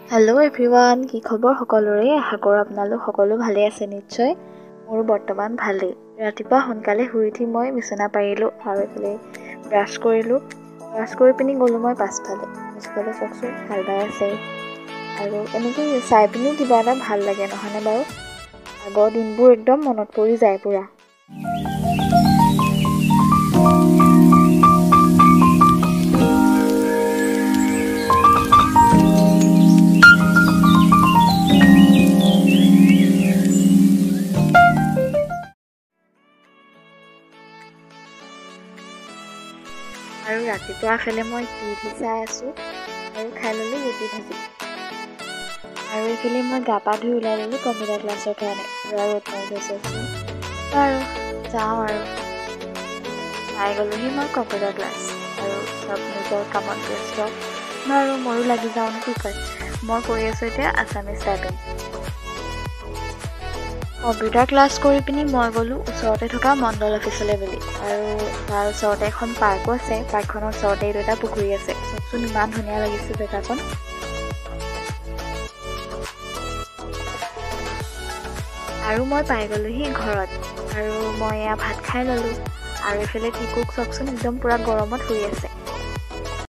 Hello' everyone, কি খবৰ সকলোৰে? আশা কৰোঁ আপোনালোক সকলো ভালে আছে নিশ্চয়। মোৰ বৰ্তমান ভালেই। ৰাতিপুৱা সোনকালে শুই উঠি মই বিচনা পাৰিলোঁ আৰু এইফালে ব্ৰাছ কৰিলোঁ। ব্ৰাছ কৰি পিনি গ'লোঁ মই পাছফালে চাওকচোন হাল বাই আছে আৰু এনেকৈ চাই পিনিও কিবা এটা ভাল লাগে নহয়নে বাৰু? আগৰ দিনবোৰ একদম মনত পৰি যায় পুৰা। আৰু ৰাতিপুৱা ফালে মই টিভি চাই আছোঁ আৰু খাই ল'লোঁ ৰুটি ভাজি। আৰু এইফালে মই গা পা ধুই ওলাই ল'লোঁ কম্পিউটাৰ ক্লাছৰ কাৰণে। পুৰা ৰ'দ মাৰি গৈছে আৰু যাওঁ আৰু পাই গ'লোহি মই কম্পিউটাৰ ক্লাছ আৰু চব নিজৰ কামত ব্যস্ত আৰু ময়ো লাগি যাওঁ কি কয়। মই কৰি আছোঁ এতিয়া আছামিজ টাইপিং। কম্পিউটাৰ ক্লাছ কৰি পিনি মই গ'লোঁ ওচৰতে থকা মণ্ডল অফিচলৈ বুলি, আৰু তাৰ ওচৰতে এখন পাৰ্কো আছে। পাৰ্কখনৰ ওচৰতে এইটো এটা পুখুৰী আছে। চাওকচোন ইমান ধুনীয়া লাগিছে জেগাখন। আৰু মই পাই গ'লোহি ঘৰত আৰু মই এয়া ভাত খাই ল'লোঁ। আৰু এইফালে টিকুক চাওকচোন একদম পূৰা গৰমত শুই আছে।